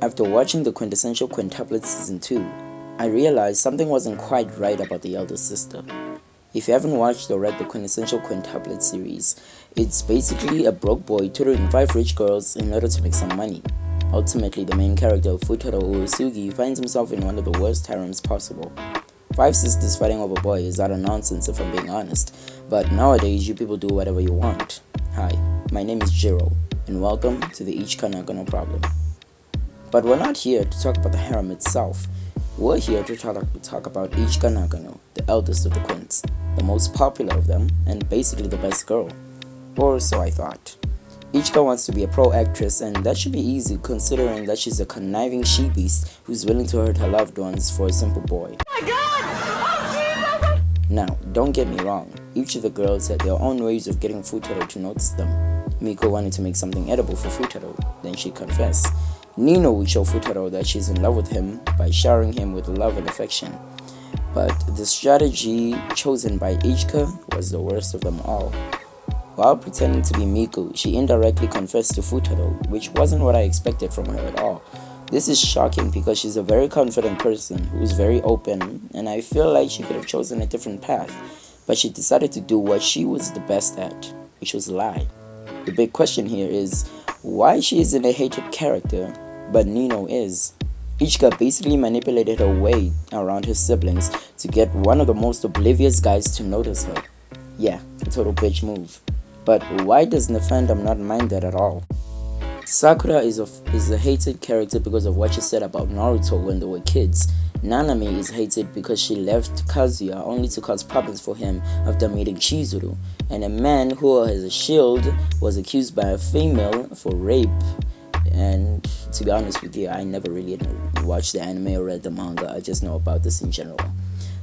After watching the quintessential quintuplet season 2, I realized something wasn't quite right about the elder sister. If you haven't watched or read the quintessential quintuplet series, it's basically a broke boy tutoring 5 rich girls in order to make some money. Ultimately, the main character, Futaro Uesugi, finds himself in one of the worst harems possible. 5 sisters fighting over boy is utter nonsense if I'm being honest, but nowadays you people do whatever you want. Hi, my name is Jiro, and welcome to the Ichika Nakano problem. But we're not here to talk about the harem itself. We're here to talk about Ichika Nakano, the eldest of the quints, the most popular of them, and basically the best girl. Or so I thought. Ichika wants to be a pro actress, and that should be easy considering that she's a conniving she-beast who's willing to hurt her loved ones for a simple boy. Oh my god! Oh, Jesus! Now, don't get me wrong, each of the girls had their own ways of getting Futaro to notice them. Miko wanted to make something edible for Futaro, then she'd confess. Nino would show Futaro that she's in love with him by showering him with love and affection. But the strategy chosen by Ichika was the worst of them all. While pretending to be Miku, she indirectly confessed to Futaro, which wasn't what I expected from her at all. This is shocking because she's a very confident person who's very open, and I feel like she could have chosen a different path. But she decided to do what she was the best at, which was lie. The big question here is, why she isn't a hated character, but Nino is. Ichika basically manipulated her way around her siblings to get one of the most oblivious guys to notice her. Yeah, a total bitch move. But why doesn't the fandom not mind that at all? Sakura is a hated character because of what she said about Naruto when they were kids. Nanami is hated because she left Kazuya only to cause problems for him after meeting Chizuru, and a man who has a shield was accused by a female for rape. And to be honest with you, I never really watched the anime or read the manga, I just know about this in general.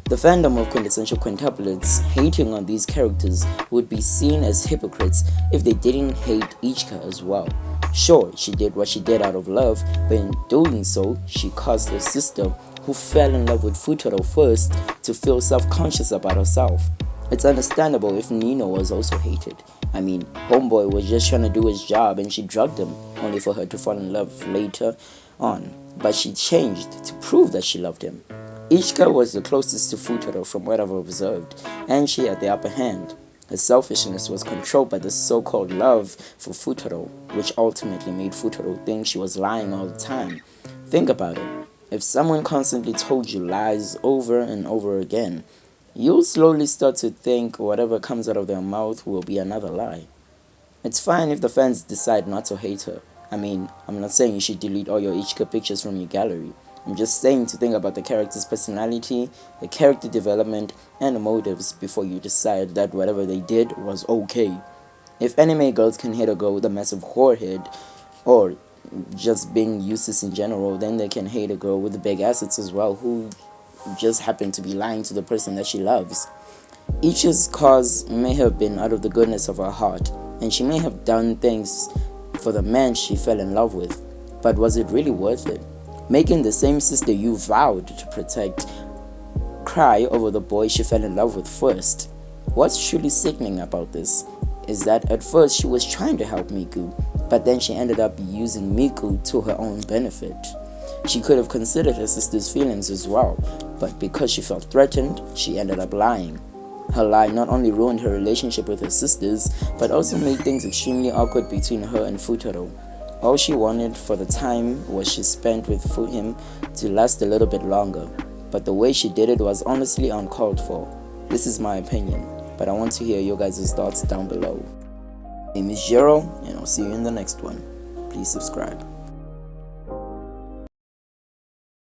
The fandom of quintessential quintuplets hating on these characters would be seen as hypocrites if they didn't hate Ichika as well. Sure, she did what she did out of love, but in doing so, she caused her sister, who fell in love with Futaro first, to feel self-conscious about herself. It's understandable if Nino was also hated. I mean, homeboy was just trying to do his job and she drugged him, only for her to fall in love later on. But she changed to prove that she loved him. Ichika was the closest to Futaro from what I've observed, and she had the upper hand. Her selfishness was controlled by the so-called love for Futaro, which ultimately made Futaro think she was lying all the time. Think about it. If someone constantly told you lies over and over again, you'll slowly start to think whatever comes out of their mouth will be another lie. It's fine if the fans decide not to hate her. I mean, I'm not saying you should delete all your Ichika pictures from your gallery. I'm just saying to think about the character's personality, the character development, and the motives before you decide that whatever they did was okay. If anime girls can hate a girl with a massive whorehead, or just being useless in general, then they can hate a girl with big assets as well, who just happen to be lying to the person that she loves. Ichika's cause may have been out of the goodness of her heart, and she may have done things for the man she fell in love with, but was it really worth it? Making the same sister you vowed to protect cry over the boy she fell in love with first. What's truly sickening about this is that at first she was trying to help Miku, but then she ended up using Miku to her own benefit. She could have considered her sister's feelings as well, but because she felt threatened, she ended up lying. Her lie not only ruined her relationship with her sisters, but also made things extremely awkward between her and Futaro. All she wanted for the time was she spent with him to last a little bit longer, but the way she did it was honestly uncalled for. This is my opinion, but I want to hear your guys' thoughts down below. My name is Jiro, and I'll see you in the next one. Please subscribe.